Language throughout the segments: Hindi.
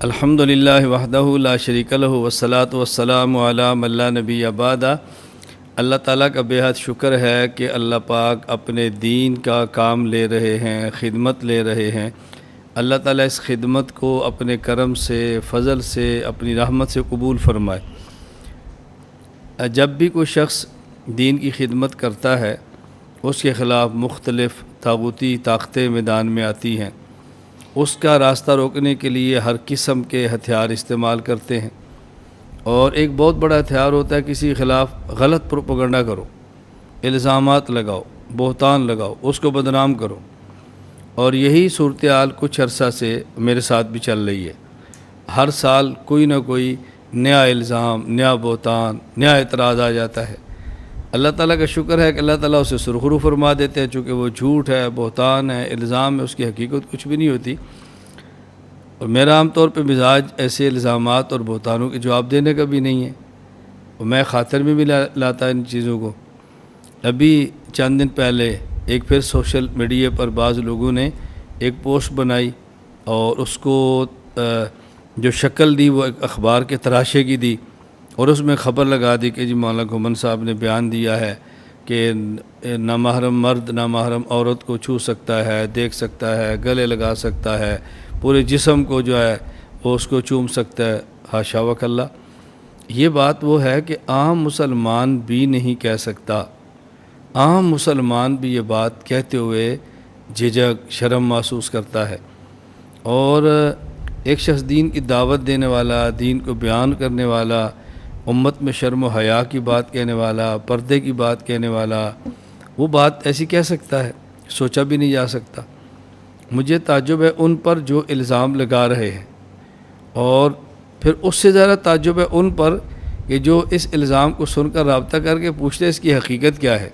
अल्हम्दुलिल्लाहि वहदहु ला शरीका लहु वस्सलातु वस्सलामु अला मन ला नबिय्य बअदा। अल्लाह ताला का बेहद शुक्र है कि अल्लाह पाक अपने दीन का काम ले रहे हैं, ख़िदमत ले रहे हैं। अल्लाह ताला इस खिदमत को अपने करम से, फ़ज़ल से, अपनी रहमत से कबूल फ़रमाए। जब भी कोई शख्स दीन की खिदमत करता है उसके ख़िलाफ़ मुख्तलिफ़ ताग़ूती ताकतें मैदान में आती हैं। उसका रास्ता रोकने के लिए हर किस्म के हथियार इस्तेमाल करते हैं और एक बहुत बड़ा हथियार होता है किसी के ख़िलाफ़ गलत प्रोपेगेंडा करो, इल्ज़ामात लगाओ, बहतान लगाओ, उसको बदनाम करो। और यही सूरत हाल कुछ अरसा से मेरे साथ भी चल रही है। हर साल कोई ना कोई नया इल्ज़ाम, नया बहतान, नया एतराज़ आ जाता है। अल्लाह ताला का शुक्र है कि अल्लाह ताला उसे सुरखरू फरमा देते हैं, चूँकि वो झूठ है, बहतान है, इल्ज़ाम है, उसकी हकीकत कुछ भी नहीं होती। और मेरा आम तौर पे मिजाज ऐसे इल्ज़ामात और बहतानों के जवाब देने का भी नहीं है और मैं ख़ातिर में भी लाता इन चीज़ों को। अभी चंद दिन पहले एक फिर सोशल मीडिया पर बाज़ लोगों ने एक पोस्ट बनाई और उसको जो शक्ल दी वो एक अखबार के तराशे की दी और उसमें ख़बर लगा दी कि जी मौलाना घुमन साहब ने बयान दिया है कि नामहरम मर्द नामहरम औरत को छू सकता है, देख सकता है, गले लगा सकता है, पूरे जिस्म को जो है वो उसको चूम सकता है। हाशा व कल्ला। ये बात वो है कि आम मुसलमान भी नहीं कह सकता। आम मुसलमान भी ये बात कहते हुए झिझक, शर्म महसूस करता है। और एक शख्स दीन की दावत देने वाला, दीन को बयान करने वाला, उम्मत में शर्म व हया की बात कहने वाला, पर्दे की बात कहने वाला, वो बात ऐसी कह सकता है? सोचा भी नहीं जा सकता। मुझे ताज्जुब है उन पर जो इल्ज़ाम लगा रहे हैं और फिर उससे ज़्यादा ताज्जुब है उन पर कि जो इस इल्ज़ाम को सुनकर रब्ता करके पूछते हैं इसकी हकीकत क्या है।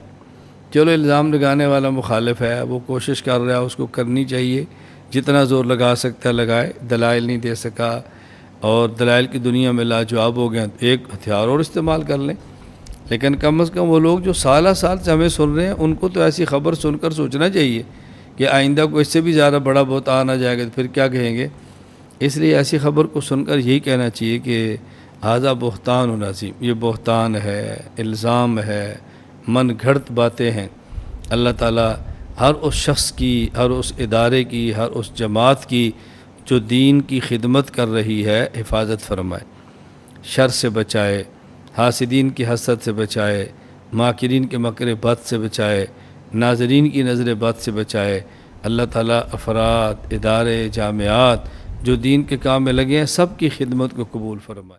चलो इल्ज़ाम लगाने वाला मुखालिफ है, वो कोशिश कर रहा है, उसको करनी चाहिए, जितना ज़ोर लगा सकता है लगाए। दलाइल नहीं दे सका और दलाइल की दुनिया में लाजवाब हो गए तो एक हथियार और इस्तेमाल कर लें। लेकिन कम अज़ कम वो लोग जो साल साल से हमें सुन रहे हैं उनको तो ऐसी ख़बर सुनकर सोचना चाहिए कि आइंदा को इससे भी ज़्यादा बड़ा बहतान आ जाएगा तो फिर क्या कहेंगे। इसलिए ऐसी ख़बर को सुनकर यही कहना चाहिए कि हाज़ा बहतान व नज़ीम, ये बहतान है, इल्ज़ाम है, मन घड़त बातें हैं। अल्लाह ताला हर उस शख्स की, हर उस इदारे की, हर उस जमात की जो दीन की खिदमत कर रही है हिफाजत फरमाए, शर से बचाए, हासिदीन की हसद से बचाए, माकिरीन के मकर बद से बचाए, नाज़रीन की नज़र बद से बचाए। अल्लाह ताला अफराद, इदारे, जामियात जो दीन के काम में लगे हैं सब की खिदमत को कबूल फरमाए।